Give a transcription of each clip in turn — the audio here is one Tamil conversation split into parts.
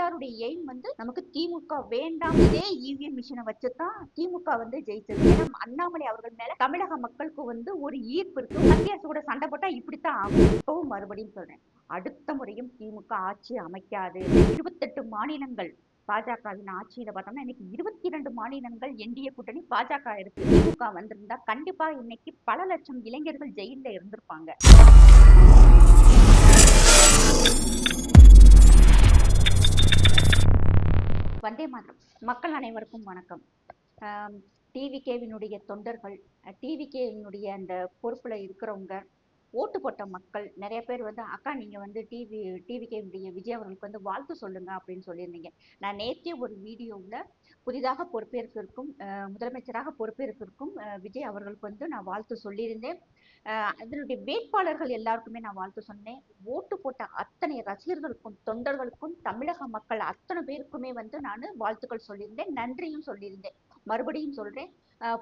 எல்லாருடைய எய்ம் வந்து நமக்கு திமுக வேண்டாம். இதே இவிஎம் மிஷினை வச்சுதான் திமுக வந்து ஜெயிச்சது. ஏன்னா அண்ணாமலை அவர்கள் மேல தமிழக மக்களுக்கு வந்து ஒரு ஈர்ப்பு இருக்கு. மத்திய அரசு கூட சண்டை போட்டா இப்படித்தான் ஆகும். இப்பவும் மறுபடியும் சொல்றேன், அடுத்த முறையும் திமுக ஆட்சி அமைக்காது. 28 மாநிலங்கள் பாஜகவின் ஆட்சியில பார்த்தோம்னா இன்னைக்கு 22 மாநிலங்கள் என்டிஏ கூட்டணி பாஜக இருக்கு. திமுக வந்திருந்தா கண்டிப்பா இன்னைக்கு பல லட்சம் இளைஞர்கள் ஜெயில இருந்திருப்பாங்க. வந்தே மாதரம். மக்கள் அனைவருக்கும் வணக்கம். டிவிகேவினுடைய தொண்டர்கள், டிவிகேவினுடைய அந்த பொறுப்புல இருக்கிறவங்க, ஓட்டு போட்ட மக்கள் நிறைய பேர் வந்து அக்கா நீங்க வந்து டிவிகேவினுடைய விஜய் அவர்களுக்கு வந்து வாழ்த்து சொல்லுங்க அப்படின்னு சொல்லியிருந்தீங்க. நான் நேற்றே ஒரு வீடியோவில் புதிதாக பொறுப்பேற்கிருக்கும் முதலமைச்சராக பொறுப்பேற்கிருக்கும் விஜய் அவர்களுக்கு வந்து நான் வாழ்த்து சொல்லியிருந்தேன். அதனுடைய வேட்பாளர்கள் எல்லாருக்குமே நான் வாழ்த்து சொன்னேன். ஓட்டு போட்ட அத்தனை ரசிகர்களுக்கும் தொண்டர்களுக்கும் தமிழக மக்கள் அத்தனை பேருக்குமே வந்து நான் வாழ்த்துக்கள் சொல்லியிருந்தேன், நன்றியும் சொல்லியிருந்தேன். மறுபடியும் சொல்றேன்,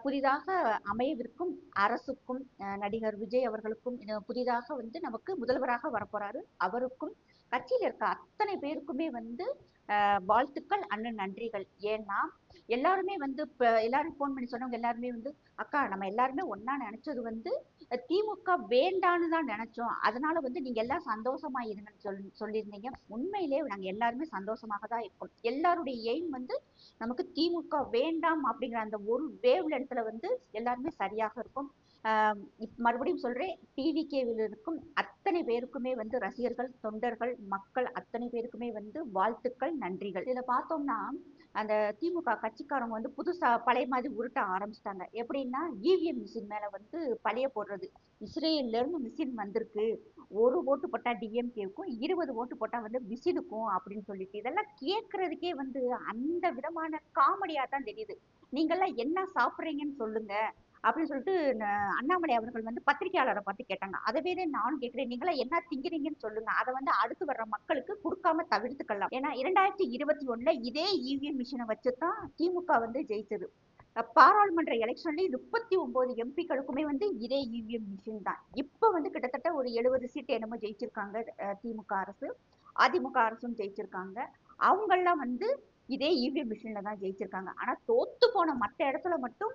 புதிதாக அமையவிருக்கும் அரசுக்கும் நடிகர் விஜய் அவர்களுக்கும் புதிதாக வந்து நமக்கு முதல்வராக வரப்போறாரு, அவருக்கும் கட்சியில் இருக்க அத்தனை பேருக்குமே வந்து வாழ்த்துக்கள் அண்ணன் நன்றிகள். ஏன்னா எல்லாருமே வந்து இப்ப எல்லாரும் போன் பண்ணி சொன்னவங்க எல்லாருமே வந்து அக்கா நம்ம எல்லாருமே ஒன்னா நினைச்சது வந்து திமுக வேண்டான்னு தான் நினைச்சோம், அதனால வந்து நீங்க எல்லாம் சந்தோஷமா இருங்கன்னு சொல்லியிருந்தீங்க. உண்மையிலே நாங்க எல்லாருமே சந்தோஷமாக தான் இருக்கோம். எல்லாருடைய எய்ம் வந்து நமக்கு திமுக வேண்டாம் அப்படிங்கிற அந்த ஒரு வேவ் லென்த்ல வந்து எல்லாருமே சரியாக இருக்கும். மறுபடியும் சொல்றேன், டிவிகேவில் இருக்கும் அத்தனை பேருக்குமே வந்து ரசிகர்கள் தொண்டர்கள் மக்கள் அத்தனை பேருக்குமே வந்து வாழ்த்துக்கள் நன்றிகள். இதுல பார்த்தோம்னா அந்த திமுக கட்சிக்காரங்க வந்து புதுசா பழைய மாதிரி உருட்ட ஆரம்பிச்சிட்டாங்க. எப்படின்னா இவிஎம் மிஷின் மேல வந்து பழைய போடுறது. இஸ்ரேல்ல இருந்து மிஷின் வந்திருக்கு, ஒரு ஓட்டு போட்டா டிஎம்கேவுக்கும் 20 ஓட்டு போட்டா வந்து மிஷினுக்கும் அப்படின்னு சொல்லிட்டு இதெல்லாம் கேட்கறதுக்கே வந்து அந்த விதமான காமெடியா தான் தெரியுது. நீங்கெல்லாம் என்ன சாப்பிட்றீங்கன்னு சொல்லுங்க அப்படின்னு சொல்லிட்டு அண்ணாமலை அவர்கள் வந்து பத்திரிகையாளரை பார்த்து கேட்டாங்க. அதவே நானும் கேட்கிறேன், நீங்களாம் என்ன திங்கிறீங்கன்னு சொல்லுங்க, அதை வந்து அடுத்து வர்ற மக்களுக்கு கொடுக்காம தவிர்த்துக்கலாம். ஏன்னா 2021 இதே இவிஎம் மிஷினை வச்சுதான் திமுக வந்து ஜெயிச்சது. பாராளுமன்ற எலெக்ஷன்ல 39 எம்பிக்களுக்குமே வந்து இதே இவிஎம் மிஷின் தான். இப்ப வந்து கிட்டத்தட்ட ஒரு 70 சீட் என்னமோ ஜெயிச்சிருக்காங்க திமுக அரசு, அதிமுக அரசும் ஜெயிச்சிருக்காங்க. அவங்கெல்லாம் வந்து இதே இவிஎம் மிஷின்ல தான் ஜெயிச்சிருக்காங்க. ஆனா தோத்து போன மற்ற இடத்துல மட்டும்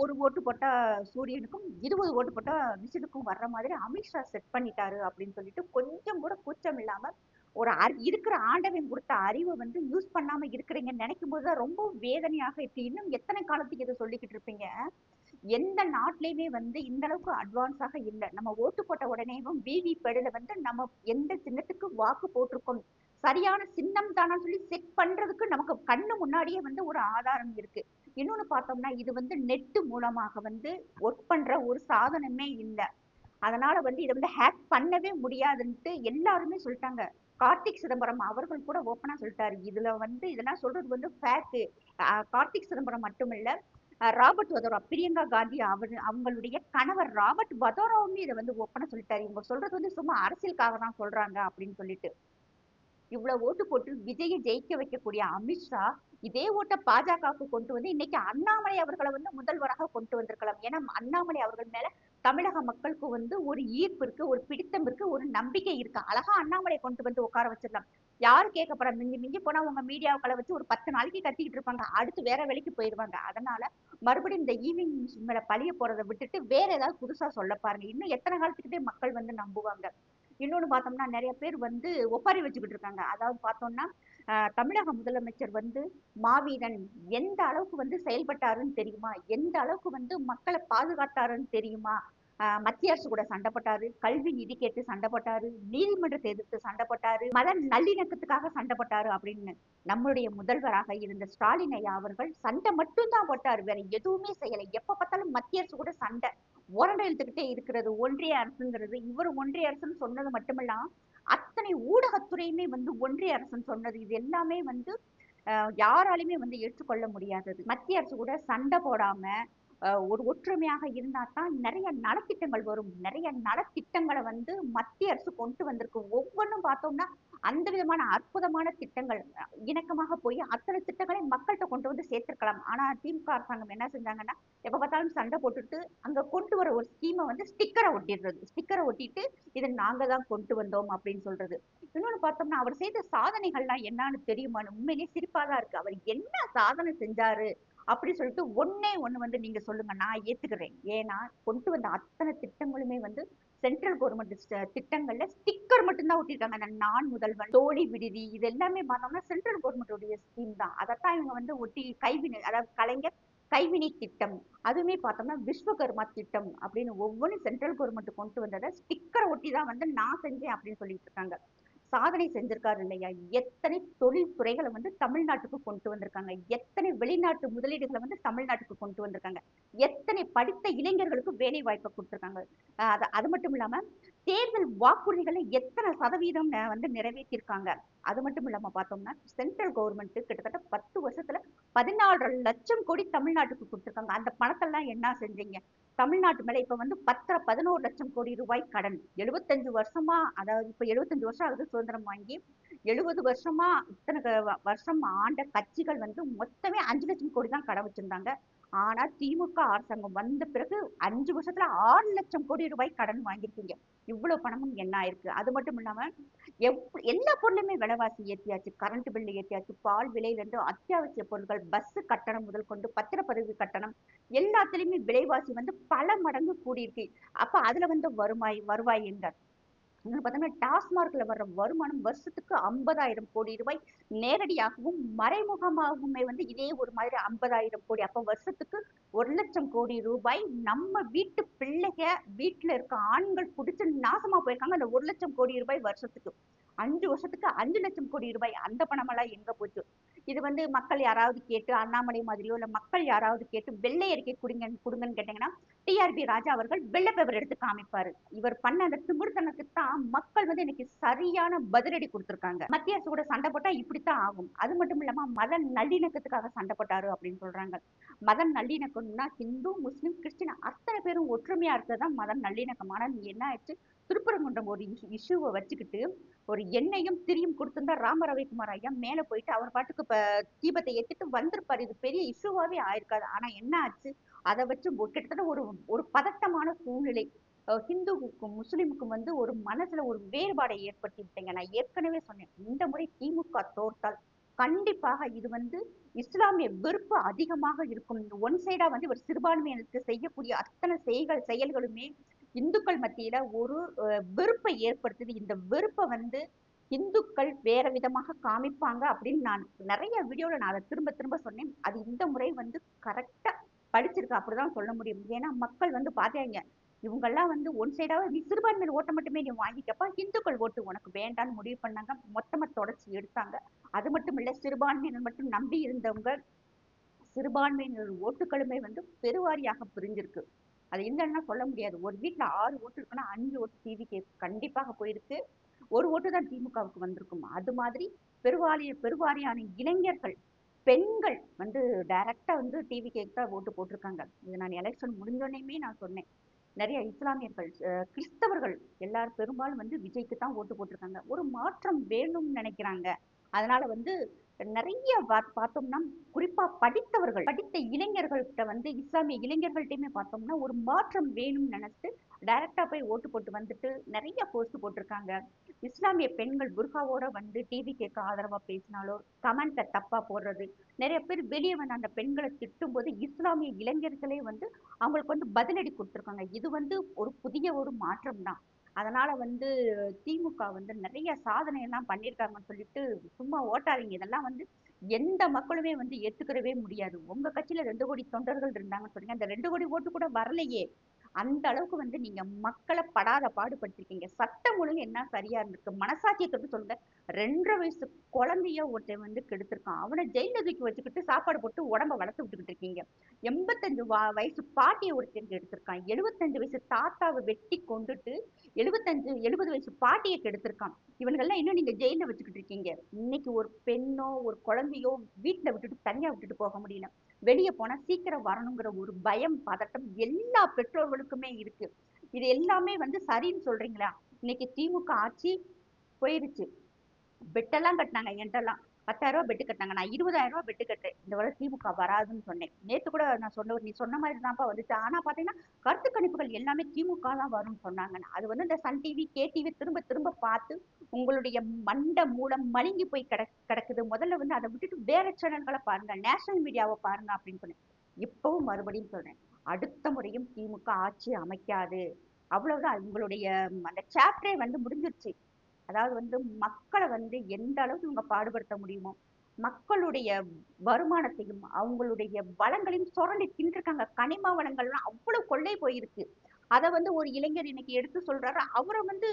ஒரு ஓட்டு போட்டா சூரியனுக்கும் 20 ஓட்டு போட்டா விசிலுக்கும் வர்ற மாதிரி அமித்ஷா செட் பண்ணிட்டாரு அப்படின்னு சொல்லிட்டு கொஞ்சம் கூட கூச்சம் இல்லாம ஒரு இருக்கிற ஆண்டவன் கொடுத்த அறிவை வந்து யூஸ் பண்ணாம இருக்கிறீங்கன்னு நினைக்கும் போதுதான் ரொம்ப வேதனையாக இருக்கு. இன்னும் எத்தனை காலத்துக்கு இதை சொல்லிக்கிட்டு இருப்பீங்க? எந்த நாட்டிலையுமே வந்து இந்த அளவுக்கு அட்வான்ஸாக இல்லை. நம்ம ஓட்டு போட்ட உடனேவும் விவி பேடுல வந்து நம்ம எந்த சின்னத்துக்கு வாக்கு போட்டிருக்கோம், சரியான சின்னம் தானான்னு சொல்லி செக் பண்றதுக்கு நமக்கு கண்ணு முன்னாடியே வந்து ஒரு ஆதாரம் இருக்கு. இன்னொன்னு பார்த்தோம்னா இது வந்து நெட் மூலமாக வந்து ஒர்க் பண்ற ஒரு சாதனமே இல்லை. அதனால வந்து இதை வந்து ஹேக் பண்ணவே முடியாதுன்ட்டு எல்லாருமே சொல்லிட்டாங்க. கார்த்திக் சிதம்பரம் அவர்கள் கூட ஓப்பனா சொல்லிட்டாரு, இதுல வந்து இதெல்லாம் சொல்றது வந்து ஃபேக்கு. கார்த்திக் சிதம்பரம் மட்டும் இல்ல, ராபர்ட் வதோரா, பிரியங்கா காந்தி அவங்களுடைய கணவர் ராபர்ட் வதோராவுமே இதை வந்து ஓப்பனா சொல்லிட்டாரு, இவங்க சொல்றது வந்து சும்மா அரசியலுக்காக தான் சொல்றாங்க அப்படின்னு சொல்லிட்டு. இவ்வளவு ஓட்டு போட்டு விஜயை ஜெயிக்க வைக்கக்கூடிய அமித்ஷா இதே ஓட்டை பாஜகவுக்கு கொண்டு வந்து இன்னைக்கு அண்ணாமலை அவர்களை வந்து முதல்வராக கொண்டு வந்திருக்கலாம். ஏன்னா அண்ணாமலை அவர்கள் மேல தமிழக மக்களுக்கு வந்து ஒரு ஈர்ப்பு இருக்கு, ஒரு பிடித்தம் இருக்கு, ஒரு நம்பிக்கை இருக்கு. அழகா அண்ணாமலை கொண்டு வந்து உட்கார வச்சிடலாம். யாரு கேட்க போறா? மிஞ்சி மிஞ்சி போனா உங்க மீடியாவுக்களை வச்சு ஒரு 10 நாளைக்கு கத்திக்கிட்டு இருப்பாங்க, அடுத்து வேற வேலைக்கு போயிருவாங்க. அதனால மறுபடியும் இந்த ஈவினிங் மேல பழிய போறதை விட்டுட்டு வேற ஏதாவது புதுசா சொல்ல பாருங்க. இன்னும் எத்தனை காலத்துக்கிட்டே மக்கள் வந்து நம்புவாங்க? இன்னொன்னு பார்த்தோம்னா நிறைய பேர் வந்து ஒப்பாரி வச்சுக்கிட்டு இருக்காங்க. அதாவது பார்த்தோம்னா தமிழக முதலமைச்சர் வந்து மாவீரன் எந்த அளவுக்கு வந்து செயல்பட்டாருன்னு தெரியுமா, எந்த அளவுக்கு வந்து மக்களை பாதுகாத்தாருன்னு தெரியுமா, மத்திய அரசு கூட சண்டை போட்டாரு, கல்வி நிதி கேட்டு சண்டை போட்டாரு, நீதிமன்றத்தை எதிர்த்து சண்டை போட்டாரு, மத நல்லிணக்கத்துக்காக சண்டை போட்டாரு அப்படின்னு நம்மளுடைய முதல்வராக இருந்த ஸ்டாலின் ஐயா அவர்கள் சண்டை மட்டும் தான் போட்டாரு, வேற எதுவுமே செய்யலை. எப்ப பார்த்தாலும் மத்திய அரசு கூட சண்டை, உரண்டை இழுத்துக்கிட்டே இருக்கிறது ஒன்றிய அரசுங்கிறது. இவர் ஒன்றிய அரசுன்னு சொன்னது மட்டுமில்லாம் அத்தனை ஊடகத்துறையுமே வந்து ஒன்றிய அரசுன்னு சொன்னது, இது எல்லாமே வந்து யாராலுமே வந்து ஏற்றுக்கொள்ள முடியாதது. மத்திய அரசு கூட சண்டை போடாம ஒரு ஒற்றுமையாக இருந்தா தான் நிறைய நலத்திட்டங்கள் வரும். நிறைய நலத்திட்டங்களை வந்து மத்திய அரசு கொண்டு வந்திருக்கு. ஒவ்வொன்றும் பார்த்தோம்னா அந்த விதமான அற்புதமான திட்டங்கள் இணக்கமாக போய் அத்தனை திட்டங்களையும் மக்கள்கிட்ட கொண்டு வந்து சேர்த்திருக்கலாம். ஆனா திமுக அரசாங்கம் என்ன செஞ்சாங்கன்னா, எப்ப பார்த்தாலும் சண்டை போட்டுட்டு அங்க கொண்டு வர ஒரு ஸ்கீமை வந்து ஸ்டிக்கரை ஒட்டிடுறது. ஸ்டிக்கரை ஒட்டிட்டு இதை நாங்க தான் கொண்டு வந்தோம் அப்படின்னு சொல்றது. இன்னொன்னு பார்த்தோம்னா அவர் செய்த சாதனைகள்லாம் என்னன்னு தெரியுமான்னு உண்மையிலேயே சிரிப்பா தான் இருக்கு. அவர் என்ன சாதனை செஞ்சாரு அப்படி சொல்லிட்டு ஒண்ணே ஒண்ணு வந்து நீங்க சொல்லுங்க, நான் ஏத்துக்கிறேன். ஏன்னா கொண்டு வந்த அத்தனை திட்டங்களுமே வந்து சென்ட்ரல் கவர்மெண்ட் திட்டங்கள்ல ஸ்டிக்கர் மட்டும்தான் ஒட்டிருக்காங்க. அந்த நான் முதல்வன், தோழி விடுதி, இது எல்லாமே பார்த்தோம்னா சென்ட்ரல் கவர்மெண்டோடைய ஸ்கீம் தான். அதைத்தான் இவங்க வந்து ஒட்டி கைவினை, அதாவது கலைஞர் கைவினை திட்டம், அதுவுமே பார்த்தோம்னா விஸ்வகர்மா திட்டம் அப்படின்னு ஒவ்வொன்றும் சென்ட்ரல் கவர்மெண்ட் கொண்டு வந்ததை ஸ்டிக்கரை ஒட்டி தான் வந்து நான் செஞ்சேன் அப்படின்னு சொல்லிட்டு இருக்காங்க. சாதனை செஞ்சிருக்காரு இல்லையா? எத்தனை தொழில் துறைகளை வந்து தமிழ்நாட்டுக்கு கொண்டு வந்திருக்காங்க. எத்தனை வெளிநாட்டு முதலீடுகளை வந்து தமிழ்நாட்டுக்கு கொண்டு வந்திருக்காங்க. எத்தனை படித்த இளைஞர்களுக்கு வேலை வாய்ப்பை கொடுத்திருக்காங்க. அது மட்டும் இல்லாம தேர்தல் வாக்குறுதிகளை எத்தனை சதவீதம் வந்து நிறைவேற்றிருக்காங்க. அது மட்டும் இல்லாம பார்த்தோம்னா சென்ட்ரல் கவர்மெண்ட் கிட்டத்தட்ட 10 வருஷத்துல 14 லட்சம் கோடி தமிழ்நாட்டுக்கு கொடுத்திருக்காங்க. அந்த பணத்தெல்லாம் என்ன செஞ்சீங்க? தமிழ்நாட்டு மேல இப்ப வந்து 11 லட்சம் கோடி ரூபாய் கடன். 75 வருஷமா, அதாவது இப்ப 75 வருஷம் ஆகுது சுதந்திரம் வாங்கி. 70 வருஷமா இத்தனை வருஷம் ஆண்ட கட்சிகள் வந்து மொத்தமே 5 லட்சம் கோடி தான் கடன் வச்சிருந்தாங்க. ஆனா திமுக அரசாங்கம் வந்த பிறகு 5 வருஷத்துல 6 லட்சம் கோடி ரூபாய் கடன் வாங்கியிருக்கீங்க. இவ்வளவு பணமும் என்ன ஆயிருக்கு? அது மட்டும் இல்லாம எல்லா பொருளுமே விலைவாசி ஏற்றியாச்சு. Current bill ஏற்றியாச்சு. பால் விலையில இருந்து அத்தியாவசிய பொருட்கள், பஸ் கட்டணம் முதல் கொண்டு பத்திரப்பதிவு கட்டணம் எல்லாத்துலயுமே விலைவாசி வந்து பல மடங்கு கூடியிருக்கு. அப்ப அதுல வந்து வருவாய் எங்க? பார்த்தோம்னா டாஸ்மார்க்ல வர்ற வருமானம் வருஷத்துக்கு 50,000 கோடி ரூபாய் நேரடியாகவும் மறைமுகமாகவுமே வந்து இதே ஒரு மாதிரி 50,000 கோடி. அப்ப வருஷத்துக்கு 1 லட்சம் கோடி ரூபாய் நம்ம வீட்டு பிள்ளைக, வீட்டுல இருக்க ஆண்கள் குடிச்சு நாசமா போயிருக்காங்க. அந்த 1 லட்சம் கோடி ரூபாய் வருஷத்துக்கு 5 வருஷத்துக்கு 5 லட்சம் கோடி ரூபாய். அந்த பணமெல்லாம் எங்க போச்சு? இது வந்து மக்கள் யாராவது கேட்டு அண்ணாமலை மாதிரியோ இல்ல மக்கள் யாராவது கேட்டு வெள்ளை அறிக்கை கொடுங்கன்னு கேட்டீங்கன்னா டிஆர்பி ராஜா அவர்கள் வெள்ளை பேப்பர் எடுத்து காமிப்பாரு. இவர் பண்ண அந்த திமிர்த்தனத்துக்கு தான் மக்கள் வந்து இன்னைக்கு சரியான பதிலடி கொடுத்திருக்காங்க. மத்திய அரசு கூட சண்டை போட்டா இப்படித்தான் ஆகும். அது மட்டும் இல்லாம மத நல்லிணக்கத்துக்காக சண்டை போட்டாரு அப்படின்னு சொல்றாங்க. மத நல்லிணக்கம்னா ஹிந்து, முஸ்லிம், கிறிஸ்டின் அத்தனை பேரும் ஒற்றுமையா இருக்கிறதான் மத நல்லிணக்கம். ஆனா என்ன ஆயிடுச்சு, திருப்பரங்குன்றம் ஒரு இஷ்யூவை வச்சுக்கிட்டு ஒரு எண்ணெயும் திரியும் கொடுத்திருந்தா ராம ரவிக்குமார் ஐயா மேல போயிட்டு அவர் பாட்டுக்கு இப்ப தீபத்தை ஏத்திட்டு வந்திருப்பாரு. இது பெரிய இஷ்யூவாவே ஆயிருக்காது. ஆனா என்ன ஆச்சு, அதை வச்சு கிட்டத்தட்ட ஒரு ஒரு பதட்டமான சூழ்நிலை. ஹிந்துவுக்கும் முஸ்லிமுக்கும் வந்து ஒரு மனசுல ஒரு வேறுபாடை ஏற்படுத்தி விட்டீங்க. நான் ஏற்கனவே சொன்னேன், இந்த முறை திமுக தோற்றால் கண்டிப்பாக இது வந்து இஸ்லாமிய வெறுப்பு அதிகமாக இருக்கும். ஒன் சைடா வந்து ஒரு சிறுபான்மையினருக்கு செய்யக்கூடிய அத்தனை செயல்களுமே இந்துக்கள் மத்தியில ஒரு வெறுப்பை ஏற்படுத்துது. இந்த வெறுப்பை வந்து இந்துக்கள் வேற விதமாக காமிப்பாங்க அப்படின்னு நான் நிறைய வீடியோல நான் அதை திரும்ப திரும்ப சொன்னேன். அது இந்த முறை வந்து கரெக்டா படிச்சிருக்கு அப்படிதான் சொல்ல முடியும். ஏன்னா மக்கள் வந்து பாத்தாங்க, இவங்கெல்லாம் வந்து ஒன் சைடாவது நீ சிறுபான்மையினர் ஓட்ட மட்டுமே நீ வாங்கிக்கப்பா, இந்துக்கள் ஓட்டு உனக்கு வேண்டான்னு முடிவு பண்ணாங்க. மொத்தமா தொடர்ச்சி எடுத்தாங்க. அது மட்டும் இல்ல, சிறுபான்மையினர் மட்டும் நம்பி இருந்தவங்க சிறுபான்மையினர் ஓட்டுகளுமே வந்து பெருவாரியாக பிரிஞ்சிருக்கு. அது இல்லைன்னா சொல்ல முடியாது. ஒரு வீட்டுல 6 ஓட்டு இருக்குன்னா 5 ஓட்டு டிவிக்கு கண்டிப்பாக போயிருக்கு. ஒரு ஓட்டு தான் திமுகவுக்கு வந்திருக்கும். அது மாதிரி பெருவாரியான இளைஞர்கள், பெண்கள் வந்து டைரக்டா வந்து டிவிக்கு தான் ஓட்டு போட்டிருக்காங்க. இது நான் எலெக்ஷன் முடிஞ்சோடனேயுமே நான் சொன்னேன். நிறைய இஸ்லாமியர்கள், கிறிஸ்தவர்கள் எல்லாரும் பெரும்பாலும் வந்து விஜய்க்கு தான் ஓட்டு போட்டிருக்காங்க. ஒரு மாற்றம் வேணும்னு நினைக்கிறாங்க. அதனால வந்து நிறைய பார்த்தோம்னா குறிப்பா படித்த இளைஞர்கள்கிட்ட வந்து இஸ்லாமிய இளைஞர்கள்ட்டையுமே பார்த்தோம்னா ஒரு மாற்றம் வேணும்னு நினைச்சு டைரக்டா போய் ஓட்டு போட்டு வந்துட்டு நிறைய போஸ்ட் போட்டிருக்காங்க. இஸ்லாமிய பெண்கள் புர்காவோட வந்து டிவி கேட்க ஆதரவா பேசினாலோ கமெண்ட்ல தப்பா போடுறது, நிறைய பேர் வெளியே வந்து அந்த பெண்களை திட்டும் போது இஸ்லாமிய இளைஞர்களே வந்து அவங்களுக்கு வந்து பதிலடி கொடுத்துருக்காங்க. இது வந்து ஒரு புதிய ஒரு மாற்றம் தான். அதனால வந்து திமுக வந்து நிறைய சாதனை எல்லாம் பண்ணியிருக்காங்கன்னு சொல்லிட்டு சும்மா ஓட்டாதீங்க. இதெல்லாம் வந்து எந்த மக்களுமே வந்து ஏத்துக்கிறவே முடியாது. உங்க கட்சியில 2 கோடி தொண்டர்கள் இருந்தாங்கன்னு சொன்னீங்க, அந்த 2 கோடி ஓட்டு கூட வரலையே. அந்த அளவுக்கு வந்து நீங்க மக்களை படாத பாடுபட்டிருக்கீங்க. சட்டம் ஒழுங்கு என்ன சரியா இருந்திருக்கு? மனசாட்சியை தொட்டு சொல்லுங்க. 2.5 வயசு குழந்தைய ஒருத்தன் வந்து கெடுத்திருக்கான். அவனை ஜெயில தூக்கி வச்சுக்கிட்டு சாப்பாடு போட்டு உடம்ப வளர்த்து விட்டுக்கிட்டு இருக்கீங்க. 85 வயசு பாட்டியை ஒருத்தன் கெடுத்திருக்கான். 75 வயசு தாத்தாவை வெட்டி கொண்டுட்டு 70 வயசு பாட்டியை கெடுத்திருக்கான். இவனுங்கெல்லாம் இன்னும் நீங்க ஜெயில வச்சுக்கிட்டு இருக்கீங்க. இன்னைக்கு ஒரு பெண்ணோ ஒரு குழந்தையோ வீட்டுல விட்டுட்டு தனியா விட்டுட்டு போக முடியல. வெளியே போனா சீக்கிரம் வரணுங்கிற ஒரு பயம், பதட்டம் எல்லா பெற்றோர்களுக்குமே இருக்கு. இது எல்லாமே வந்து சரின்னு சொல்றீங்களா? இன்னைக்கு திமுக ஆட்சி போயிருச்சு. பெட்டெல்லாம் கட்டினாங்க என்கிட்டலாம். 10,000 பெட்டு கட்டினாங்க. நான் 20,000 பெட்டு கட்டுறேன். இந்த வருடம் திமுக வராதுன்னு சொன்னேன். நேத்து கூட நான் சொன்ன நீ சொன்ன மாதிரி தான்ப்பா வந்துச்சு. ஆனா பாத்தீங்கன்னா கருத்து கணிப்புகள் எல்லாமே திமுக தான் வரும்னு சொன்னாங்க. அது வந்து இந்த சன் டிவி, கே டிவி திரும்ப திரும்ப பார்த்து உங்களுடைய மண்ட மூலம் மழுங்கி போய் கிடக்குது. முதல்ல வந்து அதை விட்டுட்டு வேற சேனல்களை பாருங்க, நேஷனல் மீடியாவை பாருங்க அப்படின்னு சொன்னேன். இப்பவும் மறுபடியும் சொல்றேன், அடுத்த முறையும் திமுக ஆட்சி அமைக்காது. அவ்வளவுதான். உங்களுடைய அந்த சாப்டரே வந்து முடிஞ்சிருச்சு. அதாவது வந்து மக்களை வந்து எந்த அளவுக்கு இவங்க பாடுபடுத்த முடியுமோ, மக்களுடைய வருமானத்தையும் அவங்களுடைய வளங்களையும் சுரண்டி தின்றுருக்காங்க. கனிம வளங்கள்லாம் அவ்வளவு கொள்ளை போயிருக்கு. அதை வந்து ஒரு இளைஞர் இன்னைக்கு எடுத்து சொல்றாரு. அவரை வந்து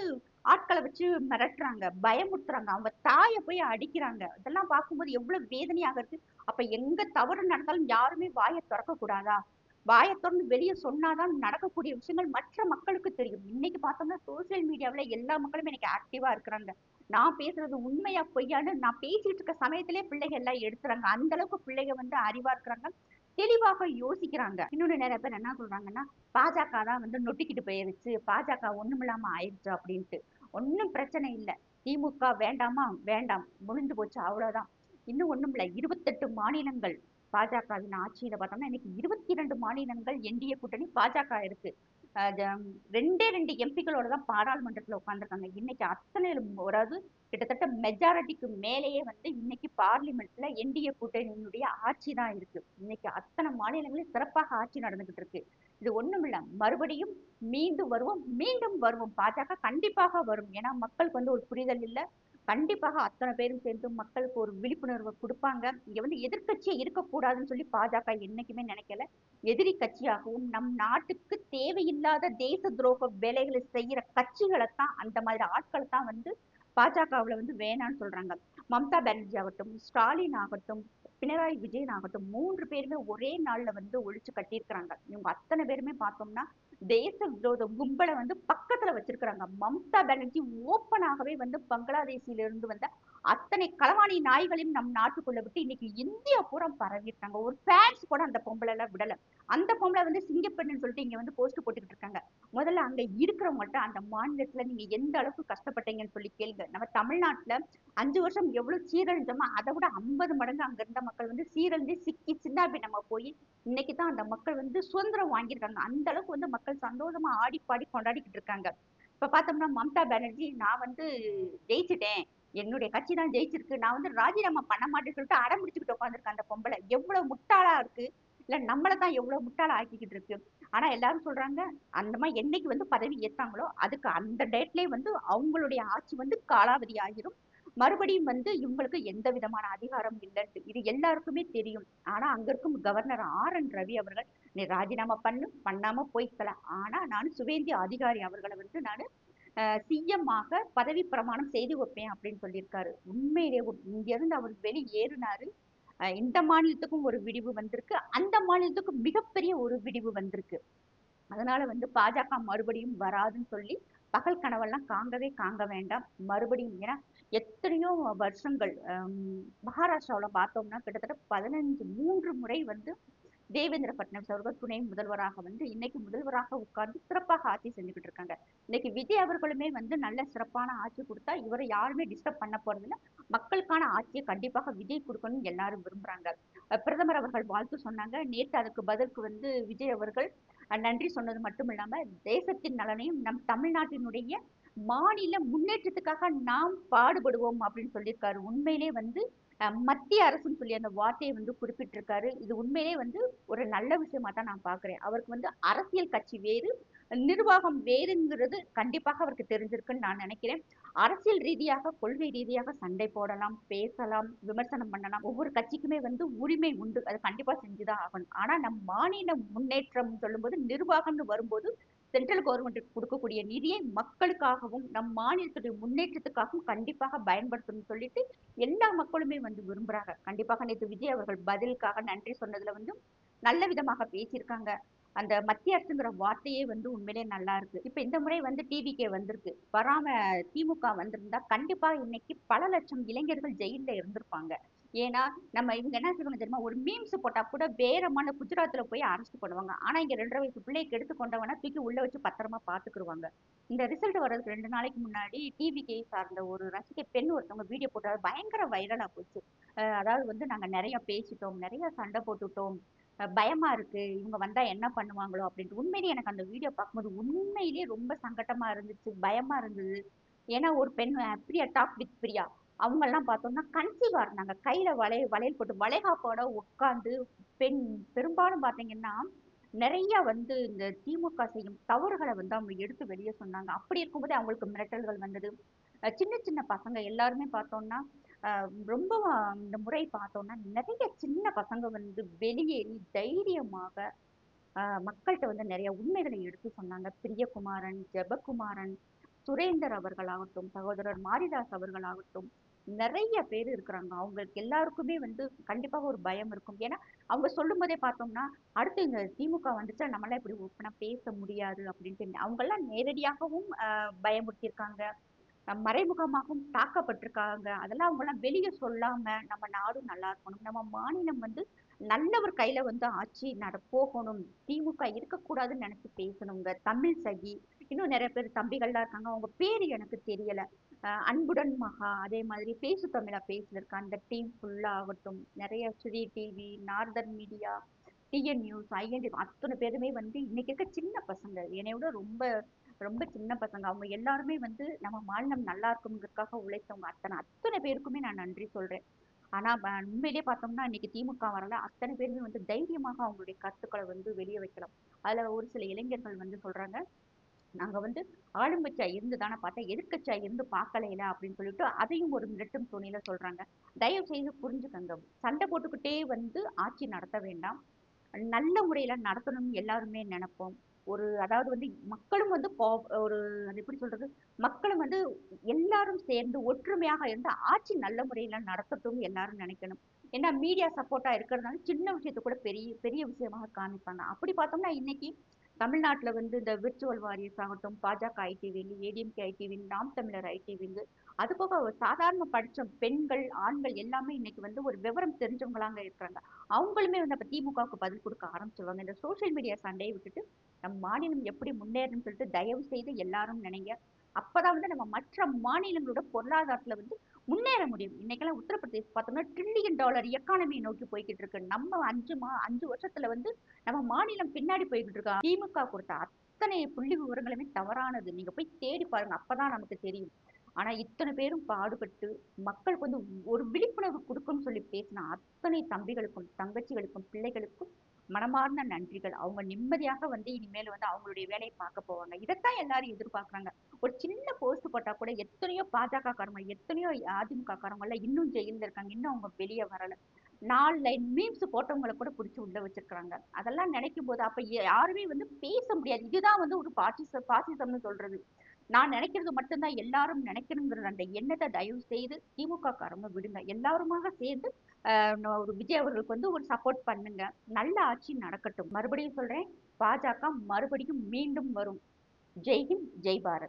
ஆட்களை வச்சு மிரட்டுறாங்க, பயமுறுத்துறாங்க, அவங்க தாயை போய் அடிக்கிறாங்க. இதெல்லாம் பார்க்கும்போது எவ்வளவு வேதனையாக இருக்கு. அப்ப எங்க தவறு நடந்தாலும் யாருமே வாயை திறக்க கூடாதா? வாயை திறந்து வெளியே சொன்னாதான் நடக்கக்கூடிய விஷயங்கள் மற்ற மக்களுக்கு தெரியும். இன்னைக்கு பார்த்தோம்னா சோசியல் மீடியாவில் எல்லா மக்களுமே இன்னைக்கு ஆக்டிவா இருக்கிறாங்க. நான் பேசுறது உண்மையா பொய்யான்னு நான் பேசிட்டு இருக்க சமயத்திலே பிள்ளைகள் எல்லாம் எடுத்துறாங்க. அந்த அளவுக்கு பிள்ளைங்க வந்து அறிவா இருக்கிறாங்க, தெளிவாக யோசிக்கிறாங்க. இன்னொன்னு நிறைய பேர் என்ன சொல்றாங்கன்னா, பாஜக தான் வந்து நொட்டிக்கிட்டு போயிருச்சு, பாஜக ஒண்ணுமில்லாம ஆயிடுச்சு அப்படின்ட்டு. ஒன்னும் பிரச்சனை இல்லை. திமுக வேண்டாமா? வேண்டாம், முடிஞ்சு போச்சு, அவ்வளவுதான். இன்னும் ஒண்ணும் இல்ல, 28 மாநிலங்கள் பாஜகவின் ஆட்சியில பார்த்தோம்னா இன்னைக்கு 22 மாநிலங்கள் என்டிஏ கூட்டணி பாஜக இருக்கு. ரெண்டே 2 எம்பிக்களோட தான் பாராளுமன்றத்துல உட்கார்ந்துருக்காங்க. இன்னைக்கு அத்தனை, அதாவது கிட்டத்தட்ட மெஜாரிட்டிக்கு மேலேயே வந்து இன்னைக்கு பார்லிமெண்ட்ல என்டிஏ கூட்டணியினுடைய ஆட்சி தான் இருக்கு. இன்னைக்கு அத்தனை மாநிலங்களில் சிறப்பாக ஆட்சி நடந்துகிட்டு இருக்கு. இது ஒண்ணும் இல்ல, மறுபடியும் மீண்டும் வருவோம், மீண்டும் வருவோம். பாஜக கண்டிப்பாக வரும். ஏன்னா மக்களுக்கு வந்து ஒரு புரிதல் இல்ல. கண்டிப்பாக அத்தனை பேரும் சேர்ந்து மக்களுக்கு ஒரு விழிப்புணர்வை கொடுப்பாங்க. இங்க வந்து எதிர்க்கட்சியே இருக்கக்கூடாதுன்னு சொல்லி பாஜக என்னைக்குமே நினைக்கல. எதிரி கட்சியாகவும் நம் நாட்டுக்கு தேவையில்லாத தேச துரோக வேலைகளை செய்யற கட்சிகளை தான், அந்த மாதிரி ஆட்களை தான் வந்து பாஜகவுல வந்து வேணான்னு சொல்றாங்க. மம்தா பானர்ஜி ஆகட்டும், ஸ்டாலின் ஆகட்டும், பினராயி விஜயன் ஆகட்டும், 3 பேருமே ஒரே நாள்ல வந்து ஒழிச்சு கட்டியிருக்கிறாங்க. இவங்க அத்தனை பேருமே பார்த்தோம்னா தேச விரோத கும்பலை வந்து பக்கத்துல வச்சிருக்கிறாங்க. மம்தா பானர்ஜி ஓப்பனாகவே வந்து பங்களாதேஷில இருந்து வந்த அத்தனை களவாணி நாய்களையும் நம் நாட்டுக்குள்ள விட்டு இன்னைக்கு இந்தியா பூரா பரவிட்டாங்க. ஒரு ஃபேன்ஸ் கூட அந்த பொம்பளை எல்லாம் விடல. அந்த பொம்பளை வந்து சிங்கப்பெண்ணுன்னு சொல்லிட்டு இங்க வந்து போஸ்ட் போட்டுக்கிட்டு இருக்காங்க. முதல்ல அங்க இருக்கிறவங்கள்ட்ட அந்த மாநிலத்துல நீங்க எந்த அளவுக்கு கஷ்டப்பட்டீங்கன்னு சொல்லி கேளுங்க. நம்ம தமிழ்நாட்டுல 5 வருஷம் எவ்வளவு சீரழிஞ்சோமோ அதை விட 50 மடங்கு அங்க இருந்த மக்கள் வந்து சீரழிஞ்சு சிக்கி சின்னாபின்னமா போய் இன்னைக்கு தான் அந்த மக்கள் வந்து சுதந்திரம் வாங்கியிருக்காங்க. அந்த அளவுக்கு வந்து மக்கள் சந்தோஷமா ஆடி பாடி கொண்டாடிக்கிட்டு இருக்காங்க. இப்ப பார்த்தோம்னா மம்தா பானர்ஜி, நான் வந்து ஜெயிச்சுட்டேன், என்னுடைய கட்சி தான் ஜெயிச்சிருக்கு, நான் வந்து ராஜினாமா பண்ண மாட்டேன்னு சொல்லிட்டு அடம் பிடிச்சுக்கிட்டு உட்காந்துருக்க அந்த பொம்பளை எவ்வளவு முட்டாளா இருக்கு. இல்ல நம்மளை தான் எவ்வளவு முட்டாளா ஆக்கிக்கிட்டு இருக்கு. ஆனா எல்லாரும் சொல்றாங்க, அந்த மாதிரி என்னைக்கு வந்து பதவி ஏத்தாங்களோ அதுக்கு அந்த டேட்லயே வந்து அவங்களுடைய ஆட்சி வந்து காலாவதி ஆகிரும். மறுபடியும் வந்து இவங்களுக்கு எந்த விதமான அதிகாரம் இல்லைன்னு இது எல்லாருக்குமே தெரியும். ஆனா அங்க இருக்கும் கவர்னர் RN ரவி அவர்கள், நீ ராஜினாமா பண்ணு, பண்ணாம போய்க்கலாம், ஆனா நான் சுவேந்தி அதிகாரி அவர்களை வந்து நான் சிஎம் ஆக பதவி பிரமாணம் செய்து வைப்பேன் அப்படின்னு சொல்லியிருக்காரு. உண்மையிலே இங்க இருந்து அவர் வெளியேறினாரு. இந்த மாநிலத்துக்கும் ஒரு விடிவு வந்திருக்கு, அந்த மாநிலத்துக்கும் மிகப்பெரிய ஒரு விடிவு வந்திருக்கு. அதனால வந்து பாஜக மறுபடியும் வராதுன்னு சொல்லி பகல் கனவெல்லாம் காங்கவே காங்க வேண்டாம். மறுபடியும் ஏன்னா எத்தனையோ வருஷங்கள் மகாராஷ்டிராவுல பார்த்தோம்னா கிட்டத்தட்ட 3 முறை வந்து தேவேந்திர பட்னவிஸ் அவர்கள் துணை முதல்வராக வந்து இன்னைக்கு முதல்வராக உட்கார்ந்து சிறப்பாக ஆட்சி செஞ்சுக்கிட்டு இருக்காங்க. இன்னைக்கு விஜய் அவர்களுமே வந்து நல்ல சிறப்பான ஆட்சி கொடுத்தா இவரை யாருமே டிஸ்டர்ப் பண்ண போறது இல்ல. மக்களுக்கான ஆட்சியை கண்டிப்பாக விஜய் கொடுக்கணும்னு எல்லாரும் விரும்புறாங்க. பிரதமர் அவர்கள் வாழ்த்து சொன்னாங்க. நேற்று அதுக்கு பதிலுக்கு வந்து விஜய் அவர்கள் நன்றி சொன்னது மட்டும் இல்லாம தேசத்தின் நலனையும் நம் தமிழ்நாட்டினுடைய மாநில முன்னேற்றத்துக்காக நாம் பாடுபடுவோம் அப்படின்னு சொல்லியிருக்காரு. உண்மையிலே வந்து மத்திய அரசுன்னு சொல்லி அந்த வார்த்தையை வந்து குறிப்பிட்டிருக்காரு. இது உண்மையிலே வந்து ஒரு நல்ல விஷயமா தான் நான் பாக்குறேன். அவருக்கு வந்து அரசியல் கட்சி வேறு, நிர்வாகம் வேறுங்கிறது கண்டிப்பாக அவருக்கு தெரிஞ்சிருக்குன்னு நான் நினைக்கிறேன். அரசியல் ரீதியாக, கொள்கை ரீதியாக சண்டை போடலாம், பேசலாம், விமர்சனம் பண்ணலாம். ஒவ்வொரு கட்சிக்குமே வந்து உரிமை உண்டு, அது கண்டிப்பா செஞ்சுதான் ஆகணும். ஆனா நம் மாநில முன்னேற்றம் சொல்லும்போது, நிர்வாகம்னு வரும்போது சென்ட்ரல் கவர்மெண்ட் கொடுக்கக்கூடிய நிதியை மக்களுக்காகவும் நம் மாநிலத்துடைய முன்னேற்றத்துக்காகவும் கண்டிப்பாக பயன்படுத்தணும்னு சொல்லிட்டு எல்லா மக்களுமே வந்து விரும்புறாங்க. கண்டிப்பாக நேற்று விஜய் அவர்கள் பதிலுக்காக நன்றி சொன்னதுல வந்து நல்ல விதமாக பேசியிருக்காங்க. அந்த மத்திய அரசுங்கிற வார்த்தையே வந்து உண்மையிலேயே நல்லா இருக்கு. இப்ப இந்த முறை வந்து டிவிகே வந்திருக்கு, வராம திமுக வந்திருந்தா கண்டிப்பா இன்னைக்கு பல லட்சம் இளைஞர்கள் ஜெயில்ல இருந்திருப்பாங்க. ஏன்னா, நம்ம இவங்க என்ன செய்வாங்க தெரியுமா? ஒரு மீம்ஸ் போட்டா கூட வேறமான குஜராத்ல போய் அரெஸ்ட் பண்ணுவாங்க. ஆனா, இங்க 2 1/2 வயசு பிள்ளைய கெடுத்து கொண்டவன தூக்கி உள்ள வச்சு பத்திரமா பார்த்துக்குருவாங்க. இந்த ரிசல்ட் வர்றதுக்கு 2 நாளைக்கு முன்னாடி டிவிகே சார்ந்த ஒரு ரசிகை பெண் ஒருத்தவங்க வீடியோ போட்டு அது பயங்கர வைரலா போச்சு. அதாவது வந்து நாங்க நெறைய பேசிட்டோம், நெறைய சண்டை போட்டுட்டோம். பயமா இருக்கு. இவங்க வந்தா என்ன பண்ணுவாங்களோ அப்படின்ட்டு. உண்மையிலேயே எனக்கு அந்த வீடியோ பார்க்கும்போது உண்மையிலேயே ரொம்ப சங்கட்டமா இருந்துச்சு. பயமா இருந்தது. ஏன்னா ஒரு பெண் பிரியா டாக் வித் பிரியா. அவங்கலாம் பார்த்தோம்னா கன்சீவா இருந்தாங்க. கையில வளையல் போட்டு வளைகாப்போட உட்கார்ந்து பெண் பெரும்பாலும் பார்த்தீங்கன்னா, நெறைய வந்து இந்த திமுக செய்யும் தவறுகள வந்து அவங்க எடுத்து வெளிய சொன்னாங்க. அப்படி இருக்கும்போதே அவங்களுக்கு மிரட்டல்கள் வந்தது. சின்ன சின்ன பசங்க எல்லாருமே பார்த்தோம்னா, அ ரொம்ப இந்த முறை பார்த்தோம்னா, நெறைய சின்ன பசங்க வந்து வெளியேறி தைரியமாக மக்கள்ட்ட வந்து நெறைய உண்மைகளை எடுத்து சொன்னாங்க. பிரியகுமாரன், ஜெபகுமாரன், சுரேந்தர் அவர்களாகட்டும், சகோதரர் மாரிதாஸ் அவர்களாகட்டும், நெறைய பேர் இருக்கிறாங்க. அவங்களுக்கு எல்லாருக்குமே வந்து கண்டிப்பாக ஒரு பயம் இருக்கும். ஏன்னா, அவங்க சொல்லும்போதே பார்த்தோம்னா, அடுத்து இந்த திமுக வந்துச்சா நம்மலாம் இப்படி ஓப்பனா பேச முடியாது அப்படின்ட்டு. அவங்கலாம் நேரடியாகவும் பயமுறுத்தியிருக்காங்க. மறைமுகமாகவும் தாக்கப்பட்டிருக்காங்க. அதெல்லாம் அவங்கலாம் வெளிய சொல்லாம, நம்ம நாடும் நல்லா இருக்கணும். நம்ம மாநிலம் வந்து நல்ல ஒரு கையில வந்து ஆட்சி போகணும். திமுக இருக்கக்கூடாதுன்னு நெனச்சு பேசணுங்க. தமிழ் சகி, இன்னும் நெறைய பேர் தம்பிகள்லாம் இருக்காங்க. அவங்க பேரு எனக்கு தெரியல. அன்புடன் மகா, அதே மாதிரி பேசு தமிழா பேஜ்ல இருக்க அந்த டீம் ஃபுல்லா ஆகட்டும், நெறைய Sri TV, northern media, TN news, INT அத்தன பேருமே வந்து இன்னைக்கு இருக்க சின்ன பசங்க. என்னைய விட ரொம்ப ரொம்ப சின்ன பசங்க. அவங்க எல்லாருமே வந்து நம்ம மாநிலம் நல்லா இருக்கணுங்கிறதுக்காக உழைத்தவங்க. அத்தன பேருக்குமே நான் நன்றி சொல்றேன். ஆனா உண்மையிலேயே பார்த்தோம்னா, இன்னைக்கு திமுக வரல. அத்தன பேருமே வந்து தைரியமாக அவங்களுடைய கருத்துக்கள வந்து வெளிய வைக்கலாம். அதுல ஒரு சில இளைஞர்கள் வந்து சொல்றாங்க, "நாங்க வந்து ஆளுங்கட்சியா இருந்து தானே பார்த்தோம். எதிர்க்கட்சியா இருந்து பார்க்கலைல" அப்படின்னு சொல்லிட்டு அதையும் ஒரு மிரட்டும் தொனியில சொல்றாங்க. தயவு செய்து புரிஞ்சுக்கங்க. சண்டை போட்டுக்கிட்டே வந்து ஆட்சி நடத்த வேண்டாம். நல்ல முறையில நடத்தணும்னு எல்லாருமே நினைப்போம். அதாவது வந்து மக்களும் வந்து ஒரு அது எப்படி சொல்றது? மக்களும் வந்து எல்லாரும் சேர்ந்து ஒற்றுமையாக இருந்து ஆட்சி நல்ல முறையில நடத்தட்டும்னு எல்லாரும் நினைக்கணும். ஏன்னா மீடியா சப்போர்ட்டா இருக்கிறதுனால சின்ன விஷயத்த கூட பெரிய பெரிய விஷயமாக காமிப்பாங்க. அப்படி பார்த்தோம்னா இன்னைக்கு தமிழ்நாட்டுல வந்து இந்த விர்ச்சுவல் வாரியர்ஸ் ஆகட்டும், பாஜக IT wing, ADMK IT wing, நாம் தமிழர் ஐடி விங், அது போக ஒரு சாதாரண படிச்ச பெண்கள், ஆண்கள் எல்லாமே இன்னைக்கு வந்து ஒரு விவரம் தெரிஞ்சவங்களாங்க இருக்கிறாங்க. அவங்களுமே வந்து அப்ப திமுகவுக்கு பதில் கொடுக்க ஆரம்பிச்சுருவாங்க. இந்த சோசியல் மீடியா சண்டையை விட்டுட்டு நம் மாநிலம் எப்படி முன்னேறணும்னு சொல்லிட்டு தயவு செய்து எல்லாரும் நினைங்க. அப்பதான் வந்து நம்ம மற்ற மாநிலங்களோட பொருளாதாரத்துல வந்து முன்னேற முடியும். இன்னைக்கெல்லாம் உத்தரப்பிரதேசம் பார்த்தோம்னா $1 எக்கானமி நோக்கி போய்கிட்டு இருக்கு. நம்ம 5 வருஷத்துல வந்து நம்ம மாநிலம் பின்னாடி போய்கிட்டு இருக்கோம். திமுக கொடுத்த அத்தனை புள்ளி விவரங்களுமே தவறானது. நீங்க போய் தேடி பாருங்க. அப்பதான் நமக்கு தெரியும். ஆனா இத்தனை பேரும் பாடுபட்டு மக்களுக்கு வந்து ஒரு விழிப்புணர்வு கொடுக்கும்னு சொல்லி பேசின அத்தனை தம்பிகளுக்கும், தங்கச்சிகளுக்கும், பிள்ளைகளுக்கும் மனமார்ந்த நன்றிகள். அவங்க நிம்மதியாக வந்து இனிமேல் வந்து அவங்களுடைய வேலையை பார்க்க போவாங்க. இதைத்தான் எல்லாரும் எதிர்பார்க்கறாங்க. ஒரு சின்ன போஸ்ட் போட்டா கூட எத்தனையோ பாஜக காரங்க, எத்தனையோ அதிமுக காரங்க எல்லாம் இன்னும் ஜெயில்ல இருக்காங்க. இன்னும் அவங்க வெளியே வரல. 4 லைன் மீம்ஸ் போட்டவங்கள கூட புடிச்சு உள்ள வச்சிருக்காங்க. அதெல்லாம் நினைக்கும் போது அப்ப யாருமே வந்து பேச முடியாது. இதுதான் வந்து ஒரு பாசிசம்னு சொல்றது. நான் நினைக்கிறது மட்டும்தான் எல்லாரும் நினைக்கணுங்கிற அந்த எண்ணத்தை தயவு செய்து திமுக காரங்க விடுங்க. எல்லாருமாக சேர்ந்து ஒரு விஜய் அவர்களுக்கு வந்து ஒரு சப்போர்ட் பண்ணுங்க. நல்ல ஆட்சி நடக்கட்டும். மறுபடியும் சொல்றேன், பாஜக மறுபடியும் மீண்டும் வரும். ஜெய் ஹிந்த், ஜெய் பாரத்.